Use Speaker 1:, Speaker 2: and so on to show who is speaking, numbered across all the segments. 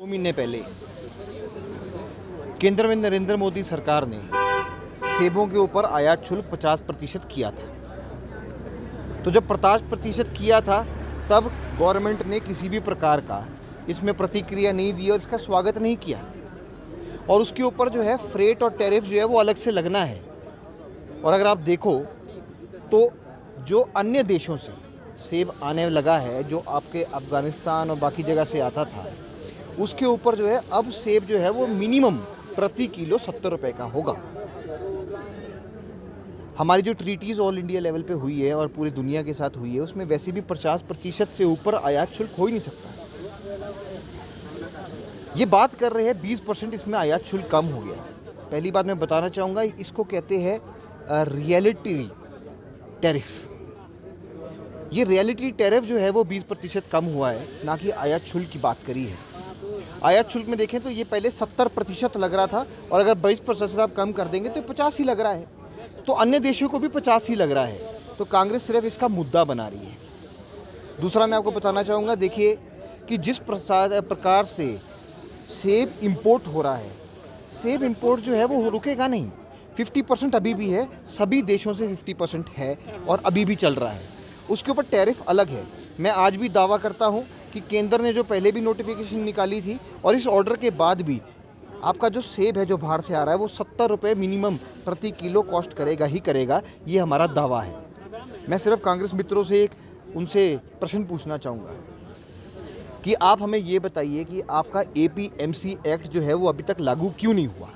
Speaker 1: 2 महीने पहले केंद्र में नरेंद्र मोदी सरकार ने सेबों के ऊपर आयात शुल्क 50% किया था। तो जब 50% किया था तब गवर्नमेंट ने किसी भी प्रकार का इसमें प्रतिक्रिया नहीं दी और इसका स्वागत नहीं किया। और उसके ऊपर जो है फ्रेट और टैरिफ जो है वो अलग से लगना है। और अगर आप देखो तो जो अन्य देशों से सेब आने लगा है, जो आपके अफ़गानिस्तान और बाकी जगह से आता था, उसके ऊपर जो है अब सेब जो है वो मिनिमम प्रति किलो 70 रुपये का होगा। हमारी जो ट्रीटीज़ ऑल इंडिया लेवल पे हुई है और पूरी दुनिया के साथ हुई है, उसमें वैसे भी 50% से ऊपर आयात शुल्क हो ही नहीं सकता। ये बात कर रहे हैं 20% इसमें आयात शुल्क कम हो गया। पहली बात मैं बताना चाहूँगा, इसको कहते हैं रियलिटी टैरिफ। ये रियलिटी टैरिफ जो है वो 20% कम हुआ है, ना कि आयात शुल्क की बात करी है। आयात शुल्क में देखें तो ये पहले 70% लग रहा था और अगर 20% आप कम कर देंगे तो 50 ही लग रहा है। तो अन्य देशों को भी 50 ही लग रहा है। तो कांग्रेस सिर्फ इसका मुद्दा बना रही है। दूसरा मैं आपको बताना चाहूँगा, देखिए कि जिस प्रकार से सेब इंपोर्ट हो रहा है, सेब इंपोर्ट जो है वो रुकेगा नहीं। 50% अभी भी है, सभी देशों से 50% है और अभी भी चल रहा है। उसके ऊपर टैरिफ अलग है। मैं आज भी दावा करता हूँ कि केंद्र ने जो पहले भी नोटिफिकेशन निकाली थी और इस ऑर्डर के बाद भी आपका जो सेब है जो बाहर से आ रहा है वो 70 रुपये मिनिमम प्रति किलो कॉस्ट करेगा ही करेगा। ये हमारा दावा है। मैं सिर्फ कांग्रेस मित्रों से उनसे प्रश्न पूछना चाहूँगा कि आप हमें ये बताइए कि आपका APMC एक्ट जो है वो अभी तक लागू क्यों नहीं हुआ।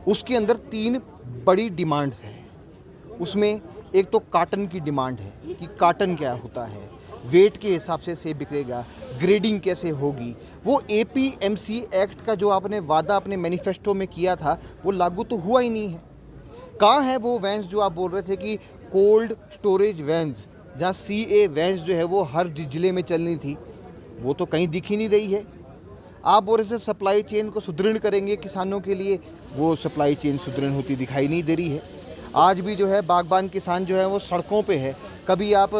Speaker 1: उसके अंदर 3 बड़ी डिमांड्स हैं। उसमें एक तो काटन की डिमांड है कि काटन क्या होता है, वेट के हिसाब से सेब बिकेगा, ग्रेडिंग कैसे होगी। वो APMC एक्ट का जो आपने वादा अपने मैनिफेस्टो में किया था वो लागू तो हुआ ही नहीं है। कहाँ है वो वैन्स जो आप बोल रहे थे कि कोल्ड स्टोरेज वैन्स, जहाँ CA वैन्स जो है वो हर जिले में चलनी थी, वो तो कहीं दिख ही नहीं रही है। आप बोल रहे थे सप्लाई चेन को सुदृढ़ करेंगे किसानों के लिए, वो सप्लाई चेन सुदृढ़ होती दिखाई नहीं दे रही है। आज भी जो है बागबान किसान जो है वो सड़कों पे है। कभी आप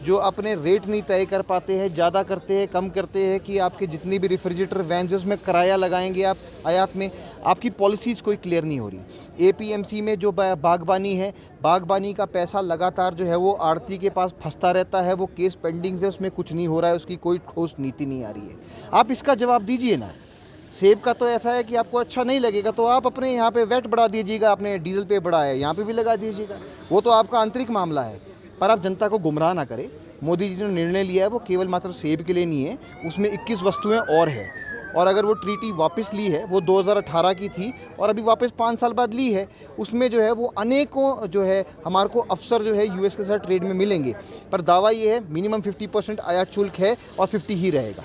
Speaker 1: जो अपने रेट नहीं तय कर पाते हैं, ज़्यादा करते हैं, कम करते हैं कि आपके जितनी भी रेफ्रिजरेटर वैन जो उसमें किराया लगाएंगे आप आयात में, आपकी पॉलिसीज़ कोई क्लियर नहीं हो रही। APMC में जो बागबानी है, बागबानी का पैसा लगातार जो है वो आड़ती के पास फंसता रहता है। वो केस पेंडिंग है, उसमें कुछ नहीं हो रहा है, उसकी कोई ठोस नीति नहीं आ रही है। आप इसका जवाब दीजिए ना। सेब का तो ऐसा है कि आपको अच्छा नहीं लगेगा तो आप अपने यहाँ पे वैट बढ़ा दीजिएगा, आपने डीजल पे बढ़ाया है यहाँ पे भी लगा दीजिएगा, वो तो आपका आंतरिक मामला है। पर आप जनता को गुमराह ना करें। मोदी जी ने निर्णय लिया है वो केवल मात्र सेब के लिए नहीं है, उसमें 21 वस्तुएं और है। और अगर वो ट्रीटी वापस ली है, वो 2018 की थी और अभी वापस 5 साल बाद ली है, उसमें जो है वो अनेकों जो है हमारे को अफसर जो है US के साथ ट्रेड में मिलेंगे। पर दावा ये है मिनिमम 50% आयात शुल्क है और 50 ही रहेगा।